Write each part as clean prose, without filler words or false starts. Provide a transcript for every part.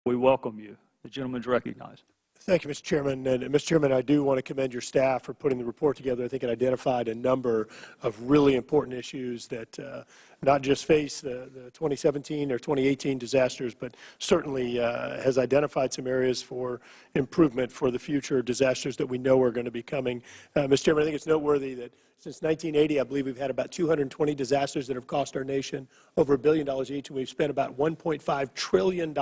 We welcome you. The gentleman is recognized. Thank you, Mr. Chairman. And, Mr. Chairman, I do want to commend your staff for putting the report together. I think it identified a number of really important issues that not just face the 2017 or 2018 disasters, but certainly has identified some areas for improvement for the future disasters that we know are going to be coming. Mr. Chairman, I think it's noteworthy that since 1980, I believe we've had about 220 disasters that have cost our nation over $1 billion each, and we've spent about $1.5 trillion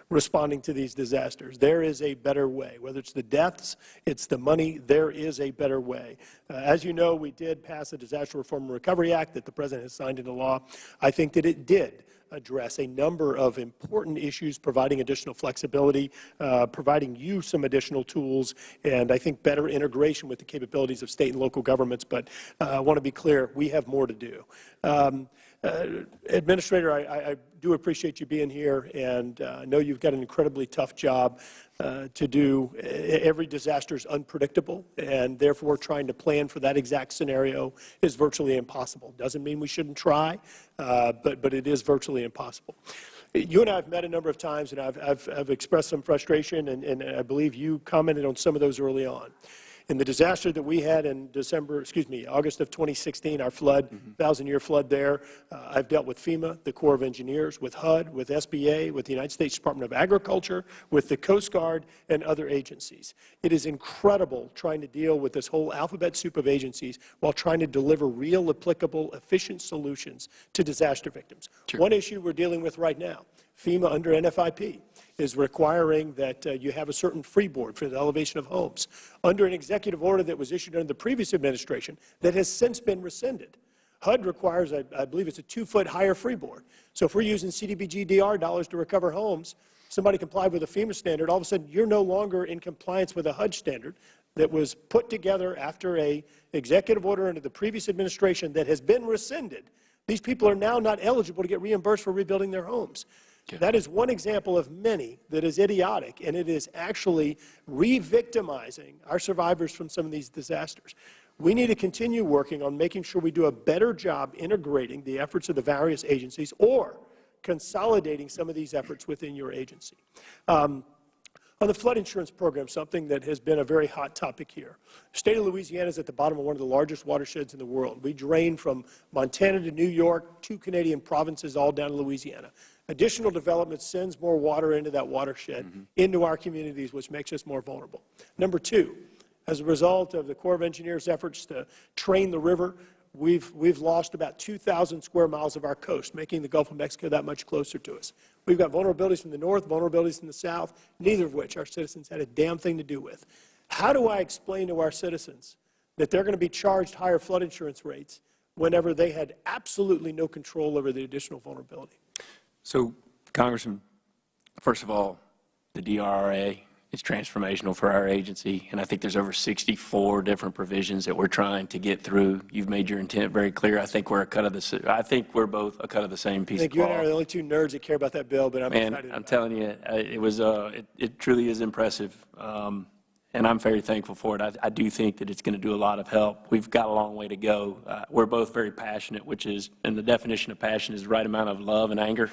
responding to these disasters. There is a better way. Whether it's the deaths, it's the money, there is a better way. As you know, we did pass the Disaster Reform and Recovery Act that the President has signed into law. I think that it did address a number of important issues, providing additional flexibility, providing you some additional tools, and I think better integration with the capabilities of state and local governments. But I want to be clear, we have more to do. Administrator, I do appreciate you being here, and I know you've got an incredibly tough job to do. Every disaster is unpredictable, and therefore trying to plan for that exact scenario is virtually impossible. Doesn't mean we shouldn't try, but it is virtually impossible. You and I have met a number of times, and I've expressed some frustration, and I believe you commented on some of those early on. In the disaster that we had in August of 2016, our flood, 1,000-year flood there, I've dealt with FEMA, the Corps of Engineers, with HUD, with SBA, with the United States Department of Agriculture, with the Coast Guard, and other agencies. It is incredible trying to deal with this whole alphabet soup of agencies while trying to deliver real, applicable, efficient solutions to disaster victims. Sure. One issue we're dealing with right now, FEMA under NFIP, is requiring that you have a certain freeboard for the elevation of homes under an executive order that was issued under the previous administration that has since been rescinded. HUD requires, I believe it's a 2-foot higher freeboard. So if we're using CDBG-DR dollars to recover homes, somebody complied with a FEMA standard, all of a sudden you're no longer in compliance with a HUD standard that was put together after an executive order under the previous administration that has been rescinded. These people are now not eligible to get reimbursed for rebuilding their homes. That is one example of many that is idiotic, and it is actually re-victimizing our survivors from some of these disasters. We need to continue working on making sure we do a better job integrating the efforts of the various agencies or consolidating some of these efforts within your agency. On the flood insurance program, something that has been a very hot topic here. The state of Louisiana is at the bottom of one of the largest watersheds in the world. We drain from Montana to New York, 2 Canadian provinces, all down to Louisiana. Additional development sends more water into that watershed, into our communities, which makes us more vulnerable. Number 2, as a result of the Corps of Engineers' efforts to train the river, we've lost about 2,000 square miles of our coast, making the Gulf of Mexico that much closer to us. We've got vulnerabilities from the north, vulnerabilities from the south, neither of which our citizens had a damn thing to do with. How do I explain to our citizens that they're going to be charged higher flood insurance rates whenever they had absolutely no control over the additional vulnerability? So, Congressman, first of all, the DRRA is transformational for our agency, and I think there's over 64 different provisions that we're trying to get through. You've made your intent very clear. I think we're both a cut of the same piece of cloth. I think you and I are the only 2 nerds that care about that bill, but I'm excited. I'm telling you, it truly is impressive. And I'm very thankful for it. I do think that it's going to do a lot of help. We've got a long way to go. We're both very passionate, and the definition of passion is the right amount of love and anger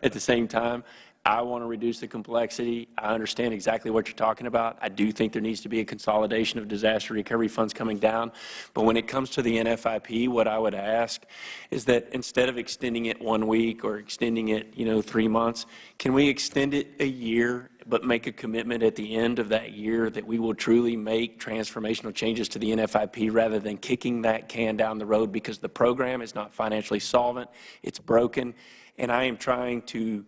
at the same time. I want to reduce the complexity. I understand exactly what you're talking about. I do think there needs to be a consolidation of disaster recovery funds coming down. But when it comes to the NFIP, what I would ask is that instead of extending it 1 week or extending it, 3 months, can we extend it a year, but make a commitment at the end of that year that we will truly make transformational changes to the NFIP rather than kicking that can down the road because the program is not financially solvent, it's broken, and I am trying to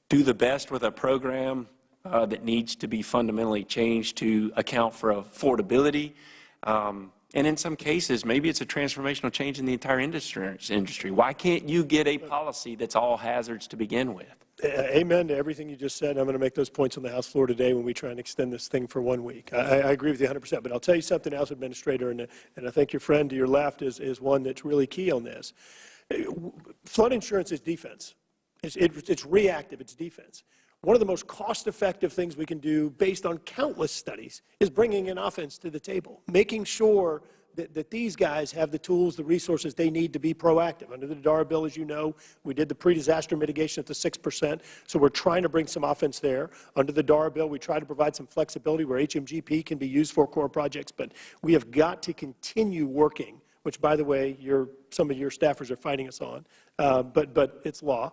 do the best with a program that needs to be fundamentally changed to account for affordability. And in some cases, maybe it's a transformational change in the entire industry. Why can't you get a policy that's all hazards to begin with? Amen to everything you just said. I'm going to make those points on the House floor today when we try and extend this thing for 1 week. I agree with you 100%. But I'll tell you something else, Administrator, and I think your friend to your left is one that's really key on this. Flood insurance is defense. It's reactive. It's defense. One of the most cost-effective things we can do based on countless studies is bringing an offense to the table, making sure that these guys have the tools, the resources they need to be proactive. Under the DARA bill, as you know, we did the pre-disaster mitigation at the 6%, so we're trying to bring some offense there. Under the DARA bill, we try to provide some flexibility where HMGP can be used for core projects, but we have got to continue working, which, by the way, some of your staffers are fighting us on, but it's law.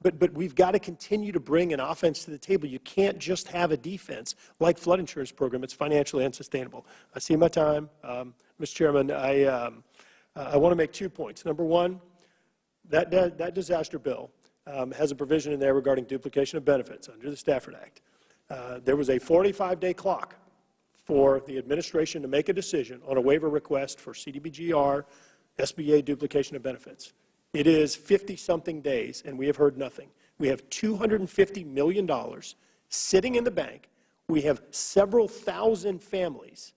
But we've got to continue to bring an offense to the table. You can't just have a defense like flood insurance program. It's financially unsustainable. I see my time. Mr. Chairman, I want to make 2 points. Number one, that disaster bill has a provision in there regarding duplication of benefits under the Stafford Act. There was a 45-day clock for the administration to make a decision on a waiver request for CDBGR, SBA duplication of benefits. It is 50-something days, and we have heard nothing. We have $250 million sitting in the bank. We have several thousand families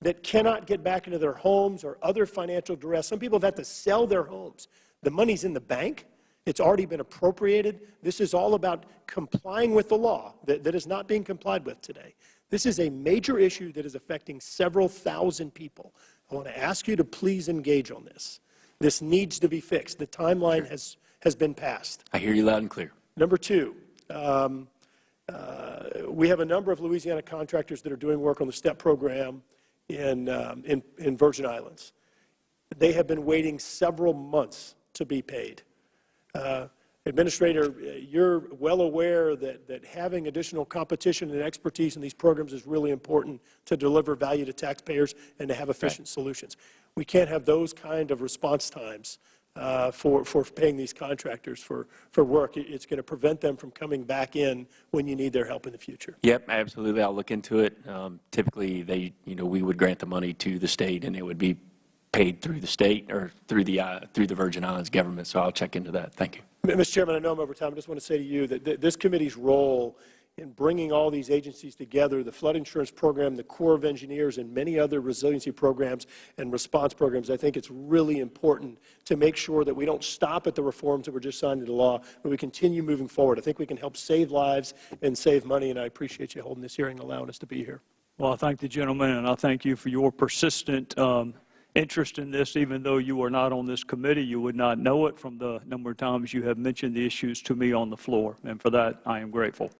that cannot get back into their homes or other financial duress. Some people have had to sell their homes. The money's in the bank. It's already been appropriated. This is all about complying with the law that is not being complied with today. This is a major issue that is affecting several thousand people. I want to ask you to please engage on this. This needs to be fixed. The timeline has been passed. I hear you loud and clear. Number two, we have a number of Louisiana contractors that are doing work on the STEP program in Virgin Islands. They have been waiting several months to be paid. Administrator, you're well aware that having additional competition and expertise in these programs is really important to deliver value to taxpayers and to have efficient solutions. We can't have those kind of response times for paying these contractors for work. It's going to prevent them from coming back in when you need their help in the future. Yep, absolutely. I'll look into it. Typically, we would grant the money to the state, and it would be paid through the state or through the Virgin Islands government. So I'll check into that. Thank you. Mr. Chairman, I know I'm over time. I just want to say to you that this committee's role in bringing all these agencies together, the flood insurance program, the Corps of Engineers, and many other resiliency programs and response programs, I think it's really important to make sure that we don't stop at the reforms that were just signed into law, but we continue moving forward. I think we can help save lives and save money, and I appreciate you holding this hearing and allowing us to be here. Well, I thank the gentleman, and I thank you for your persistent interest in this. Even though you are not on this committee, you would not know it from the number of times you have mentioned the issues to me on the floor, and for that I am grateful.